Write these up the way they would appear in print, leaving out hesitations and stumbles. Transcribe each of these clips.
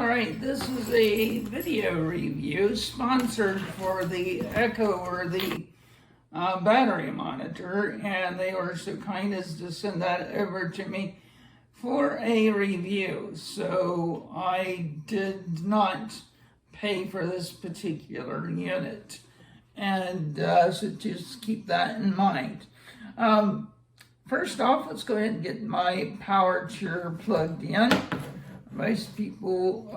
Alright, this is a video review sponsored for the Echoworthy battery monitor, and they were so kind as to send that over to me for a review. So I did not pay for this particular unit, and so just keep that in mind. First off, let's go ahead and get my PowerCure plugged in. Most people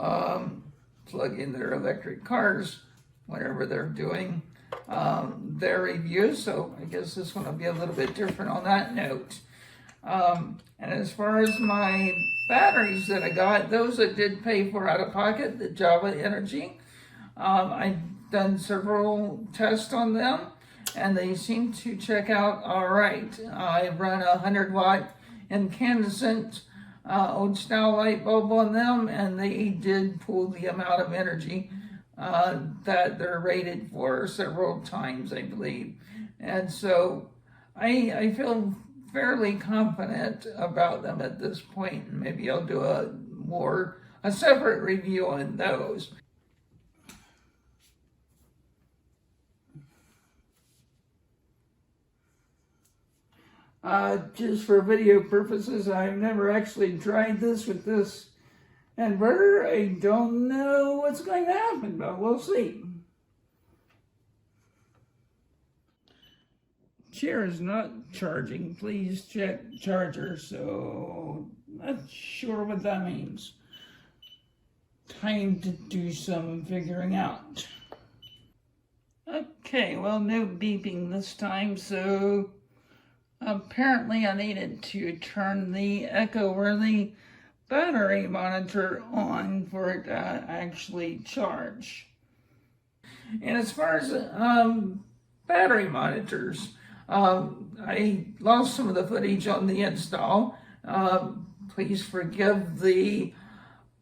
plug in their electric cars whenever they're doing their reviews, so I guess this one will be a little bit different on that note. And as far as my batteries that I got, those I did pay for out of pocket, the Java Energy. I've done several tests on them, and they seem to check out all right. I run a 100-watt incandescent old style light bulb on them, and they did pull the amount of energy that they're rated for several times, I believe. And so I feel fairly confident about them at this point, and maybe I'll do a separate review on those. Just for video purposes, I've never actually tried this with this inverter. I don't know what's going to happen, but we'll see. Chair is not charging. Please check charger. So, not sure what that means. Time to do some figuring out. Okay, well, no beeping this time, so apparently I needed to turn the Echoworthy battery monitor on for it to actually charge. And as far as battery monitors, I lost some of the footage on the install. Please forgive the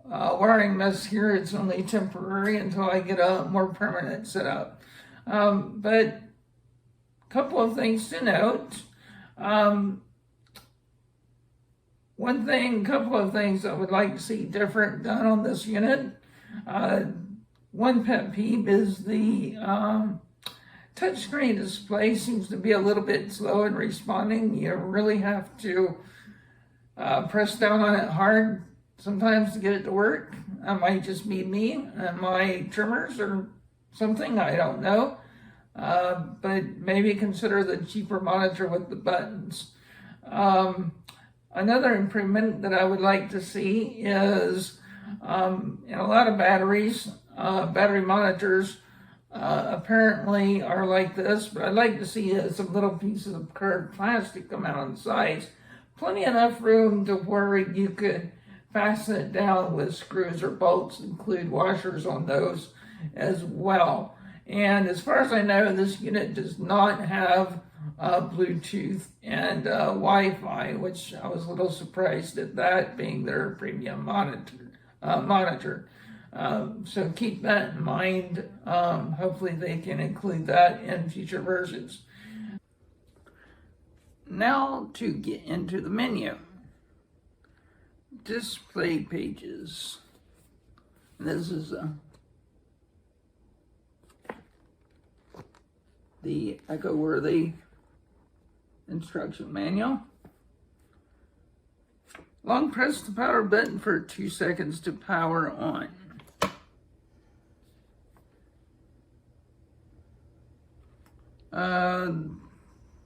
wiring mess here. It's only temporary until I get a more permanent setup. But a couple of things to note. Couple of things I would like to see different done on this unit. One pet peeve is the touchscreen display seems to be a little bit slow in responding. You really have to press down on it hard sometimes to get it to work. That might just be me and my trimmers or something, I don't know. But maybe consider the cheaper monitor with the buttons. Another improvement that I would like to see is in a lot of batteries, battery monitors apparently are like this, but I'd like to see some little pieces of curved plastic come out on the sides. Plenty enough room to where you could fasten it down with screws or bolts, include washers on those as well. And as far as I know, this unit does not have Bluetooth and Wi-Fi, which I was a little surprised at that being their premium monitor. So keep that in mind. Hopefully they can include that in future versions. Now to get into the menu. Display pages. This is the Echoworthy instruction manual. Long press the power button for 2 seconds to power on.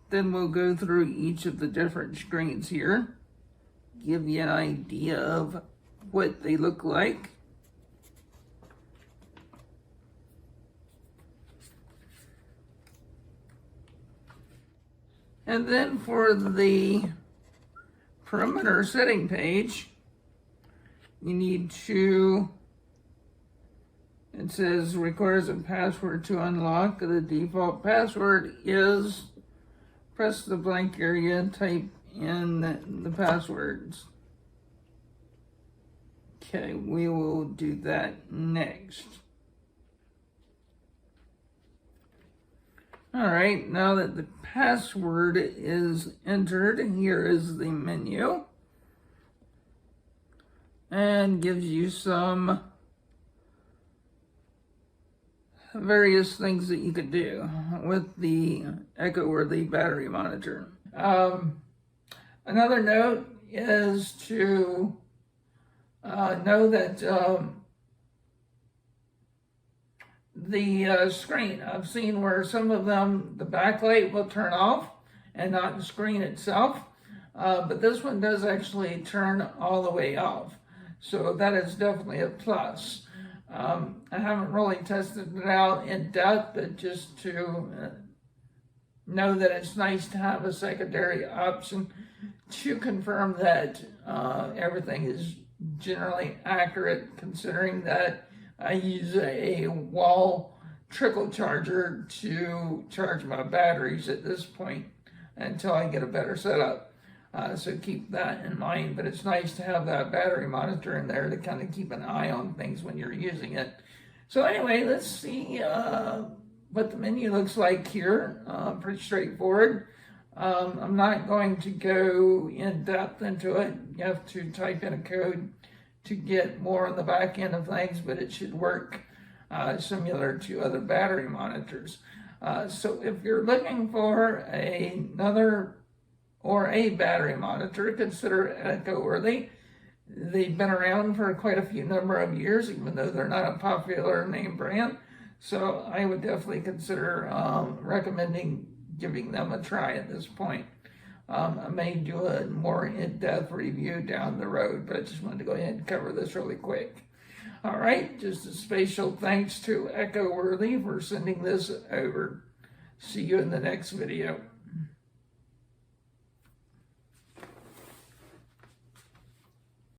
Then we'll go through each of the different screens here, give you an idea of what they look like. And then for the perimeter setting page, you need to, it says requires a password to unlock. The default password is, press the blank area, type in the passwords. Okay, we will do that next. All right, now that the password is entered, here is the menu. And gives you some various things that you could do with the Echo-Worthy battery monitor. Another note is to know that the screen, I've seen where some of them, the backlight will turn off and not the screen itself, but this one does actually turn all the way off. So that is definitely a plus. I haven't really tested it out in depth, but just to know that it's nice to have a secondary option to confirm that everything is generally accurate, considering that I use a wall trickle charger to charge my batteries at this point until I get a better setup. So keep that in mind, but it's nice to have that battery monitor in there to kind of keep an eye on things when you're using it. So anyway, let's see what the menu looks like here. Pretty straightforward. I'm not going to go in depth into it. You have to type in a code to get more on the back end of things, but it should work similar to other battery monitors. So if you're looking for another or a battery monitor, consider Echo-Worthy. They've been around for quite a few number of years, even though they're not a popular name brand. So I would definitely consider recommending giving them a try at this point. I may do a more in-depth review down the road, but I just wanted to go ahead and cover this really quick. All right, just a special thanks to Echo-Worthy for sending this over. See you in the next video.